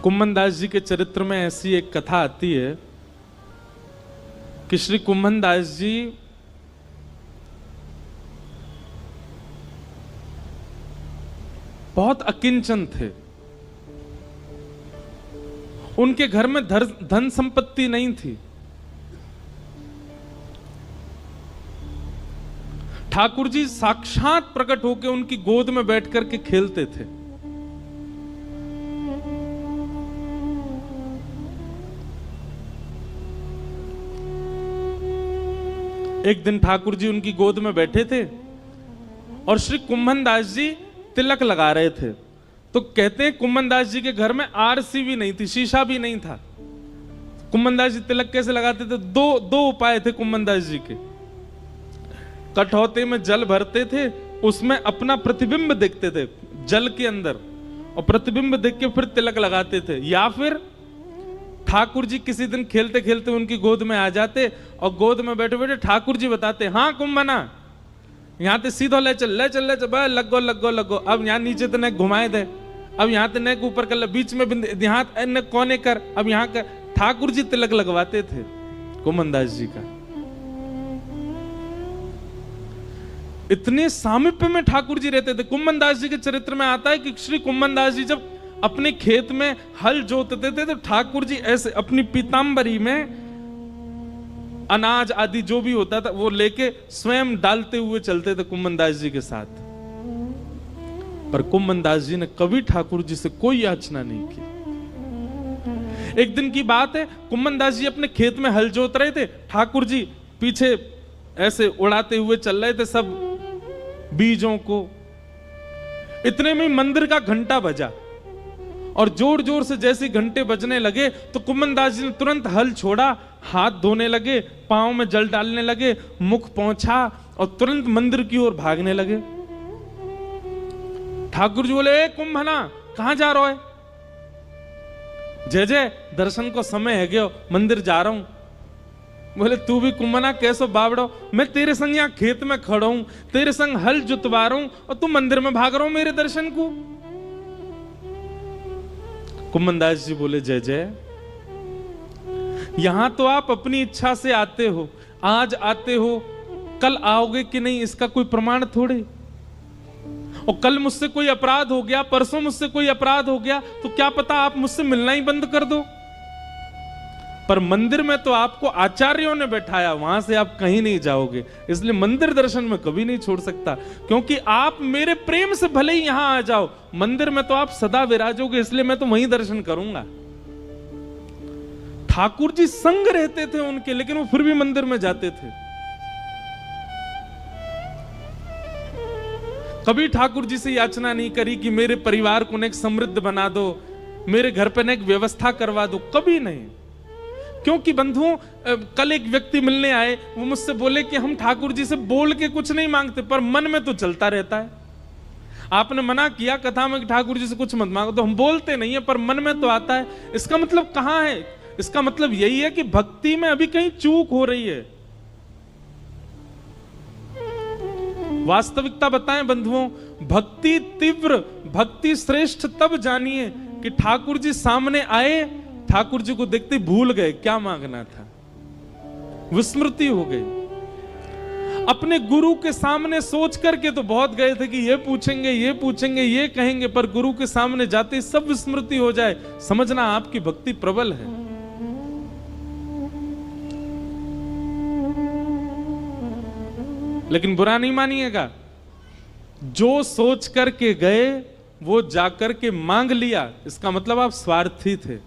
कुम्भन दास जी के चरित्र में ऐसी एक कथा आती है कि श्री कुम्भन दास जी बहुत अकिंचन थे। उनके घर में धन संपत्ति नहीं थी। ठाकुर जी साक्षात प्रकट होकर उनकी गोद में बैठ करके खेलते थे। एक दिन ठाकुर जी उनकी गोद में बैठे थे और श्री कुम्भन दास जी तिलक लगा रहे थे। तो कहते हैं कुम्भन दास जी के घर में आरसी भी नहीं थी, शीशा भी नहीं था। कुम्भन दास जी तिलक कैसे लगाते थे? दो उपाय थे कुम्भन दास जी के। कठौते में जल भरते थे, उसमें अपना प्रतिबिंब देखते थे जल के अंदर, और प्रतिबिंब देख के फिर तिलक लगाते थे। या फिर ठाकुर जी किसी दिन खेलते खेलते उनकी गोद में आ जाते और गोद में बैठे बैठे ठाकुर जी बताते, हाँ कुम्भना यहाँ ते सीधो ले चल लगो। अब यहाँ नीचे तो नेक घुमाए दे, अब यहाँ ते नेक ऊपर कर ले, बीच में यहाँ कोने कर, अब यहाँ कर। ठाकुर जी तिलक लगवाते थे कुम्भन दास जी का। इतने सामीप्य में ठाकुर जी रहते थे। कुम्भन दास जी के चरित्र में आता है कि श्री कुम्भन दास जी जब अपने खेत में हल जोतते थे तो ठाकुर जी ऐसे अपनी पीतांबरी में अनाज आदि जो भी होता था वो लेके स्वयं डालते हुए चलते थे कुम्भन दास जी के साथ। पर कुम्भन दास जी ने कभी ठाकुर जी से कोई याचना नहीं की। एक दिन की बात है, कुम्भन दास जी अपने खेत में हल जोत रहे थे, ठाकुर जी पीछे ऐसे उड़ाते हुए चल रहे थे सब बीजों को। इतने में मंदिर का घंटा बजा और जोर जोर से जैसे घंटे बजने लगे तो कुम्भन दास जी ने तुरंत हल छोड़ा, हाथ धोने लगे, पांव में जल डालने लगे, मुख पोंछा और तुरंत मंदिर की ओर भागने लगे। ठाकुर जी बोले, ए कुम्भना कहां जा रहा है? जय जय दर्शन को समय है गयो, मंदिर जा रहा हूं। बोले, तू भी कुम्भना कैसो बावड़ो, मैं तेरे संग यहाँ खेत में खड़ा हूं, तेरे संग हल जुतवा रहा हूं और तू मंदिर में भाग रहा हूं मेरे दर्शन को। कुम्भन दास जी बोले, जय जय यहां तो आप अपनी इच्छा से आते हो, आज आते हो, कल आओगे कि नहीं इसका कोई प्रमाण थोड़े। और कल मुझसे कोई अपराध हो गया, परसों मुझसे कोई अपराध हो गया तो क्या पता आप मुझसे मिलना ही बंद कर दो। पर मंदिर में तो आपको आचार्यों ने बैठाया, वहां से आप कहीं नहीं जाओगे, इसलिए मंदिर दर्शन में कभी नहीं छोड़ सकता। क्योंकि आप मेरे प्रेम से भले ही यहां आ जाओ, मंदिर में तो आप सदा विराजोगे, इसलिए मैं तो वहीं दर्शन करूंगा। ठाकुर जी संग रहते थे उनके, लेकिन वो फिर भी मंदिर में जाते थे। कभी ठाकुर जी से याचना नहीं करी कि मेरे परिवार को नेक समृद्ध बना दो, मेरे घर पे नेक व्यवस्था करवा दो, कभी नहीं। क्योंकि बंधुओं, कल एक व्यक्ति मिलने आए, वो मुझसे बोले कि हम ठाकुर जी से बोल के कुछ नहीं मांगते पर मन में तो चलता रहता है। आपने मना किया कथा में कि ठाकुर जी से कुछ मत मांगो, तो हम बोलते नहीं है पर मन में तो आता है। इसका मतलब कहां है? इसका मतलब यही है कि भक्ति में अभी कहीं चूक हो रही है। वास्तविकता बताएं बंधुओं, भक्ति तीव्र, भक्ति श्रेष्ठ तब जानिए कि ठाकुर जी सामने आए, ठाकुर जी को देखते भूल गए क्या मांगना था, विस्मृति हो गई। अपने गुरु के सामने सोच करके तो बहुत गए थे कि ये पूछेंगे, ये कहेंगे, पर गुरु के सामने जाते सब विस्मृति हो जाए, समझना आपकी भक्ति प्रबल है। लेकिन बुरा नहीं मानिएगा, जो सोच करके गए वो जाकर के मांग लिया, इसका मतलब आप स्वार्थी थे।